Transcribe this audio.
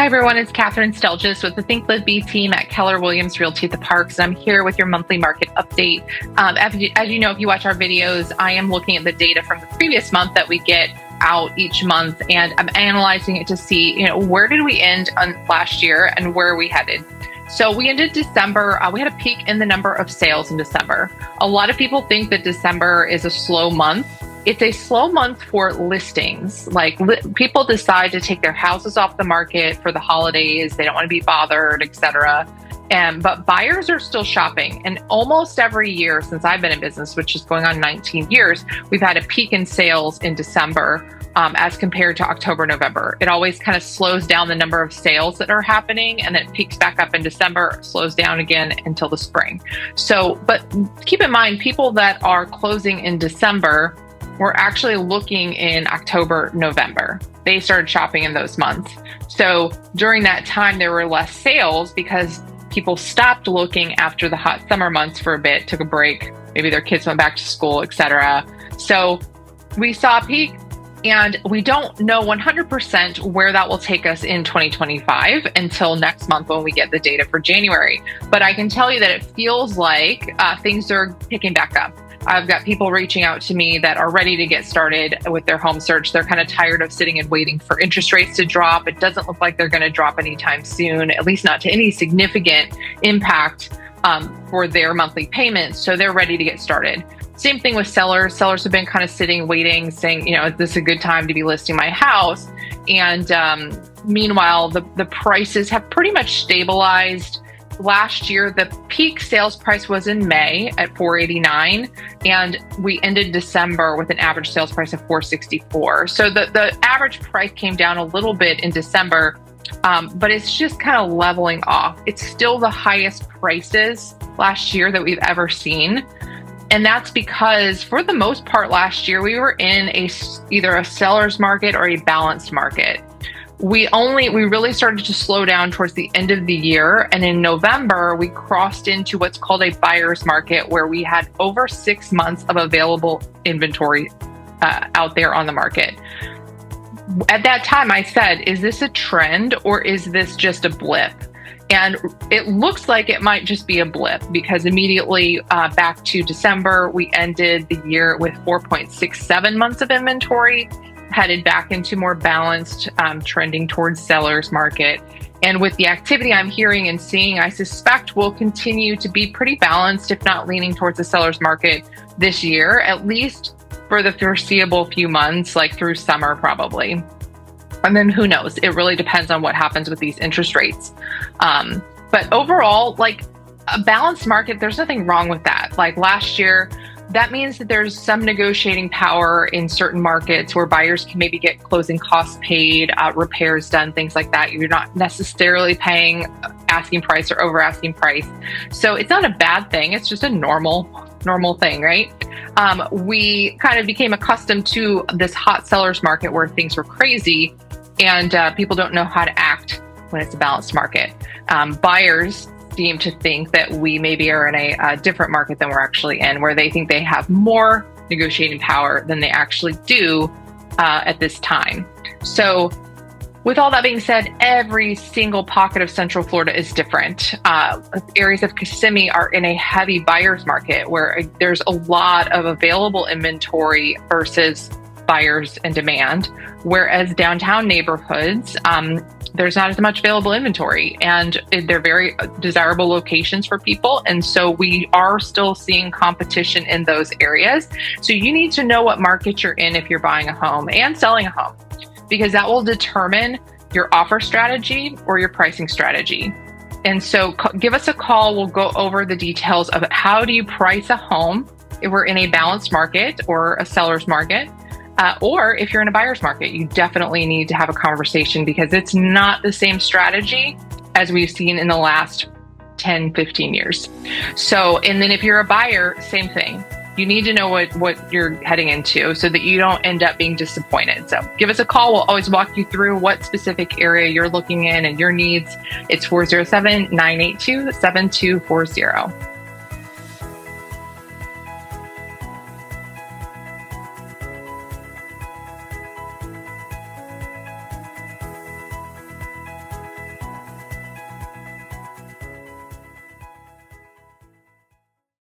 Hi, everyone. It's Kathryn Stelljes with the ThinkLiveBe team at Keller Williams Realty at the Parks. I'm here with your monthly market update. As you know, if you watch our videos, I am looking at the data from the previous month that we get out each month, and I'm analyzing it to see, where did we end on last year and where are we headed? So we ended December, we had a peak in the number of sales in December. A lot of people think that December is a slow month. It's a slow month for listings. People decide to take their houses off the market for the holidays. They don't want to be bothered, etc. But buyers are still shopping. And almost every year since I've been in business, which is going on 19 years, we've had a peak in sales in December as compared to October, November. It always kind of slows down the number of sales that are happening, and it peaks back up in December, slows down again until the spring. But keep in mind, people that are closing in December, we're actually looking in October, November. They started shopping in those months. So during that time, there were less sales because people stopped looking after the hot summer months for a bit, took a break. Maybe their kids went back to school, etc. So we saw a peak, and we don't know 100% where that will take us in 2025 until next month when we get the data for January. But I can tell you that it feels like things are picking back up. I've got people reaching out to me that are ready to get started with their home search. They're kind of tired of sitting and waiting for interest rates to drop. It doesn't look like they're going to drop anytime soon, at least not to any significant impact for their monthly payments. So they're ready to get started. Same thing with sellers. Sellers have been kind of sitting, waiting, saying, is this a good time to be listing my house? And meanwhile, the prices have pretty much stabilized. Last year, the peak sales price was in May at $489, and we ended December with an average sales price of $464. So the average price came down a little bit in December, but it's just kind of leveling off. It's still the highest prices last year that we've ever seen. And that's because for the most part last year, we were in either a seller's market or a balanced market. We really started to slow down towards the end of the year. And in November, we crossed into what's called a buyer's market, where we had over 6 months of available inventory out there on the market. At that time, I said, is this a trend or is this just a blip? And it looks like it might just be a blip, because immediately back to December, we ended the year with 4.67 months of inventory, headed back into more balanced, trending towards seller's market. And with the activity I'm hearing and seeing, I suspect we'll continue to be pretty balanced, if not leaning towards the seller's market this year, at least for the foreseeable few months, like through summer probably. And then who knows? It really depends on what happens with these interest rates. But overall, like a balanced market, there's nothing wrong with that. Like last year, that means that there's some negotiating power in certain markets where buyers can maybe get closing costs paid, repairs done, things like that. You're not necessarily paying asking price or over asking price. So it's not a bad thing. It's just a normal thing, right? We kind of became accustomed to this hot seller's market where things were crazy, and people don't know how to act when it's a balanced market. Buyers seem to think that we maybe are in a different market than we're actually in, where they think they have more negotiating power than they actually do at this time. So with all that being said, every single pocket of Central Florida is different. Areas of Kissimmee are in a heavy buyer's market where there's a lot of available inventory versus buyers and demand, whereas downtown neighborhoods, there's not as much available inventory, and they're very desirable locations for people. And so we are still seeing competition in those areas. So you need to know what market you're in if you're buying a home and selling a home, because that will determine your offer strategy or your pricing strategy. And so give us a call. We'll go over the details of how do you price a home if we're in a balanced market or a seller's market. Or if you're in a buyer's market, you definitely need to have a conversation, because it's not the same strategy as we've seen in the last 10, 15 years. So, and then if you're a buyer, same thing. You need to know what you're heading into so that you don't end up being disappointed. So give us a call. We'll always walk you through what specific area you're looking in and your needs. It's 407-982-7240.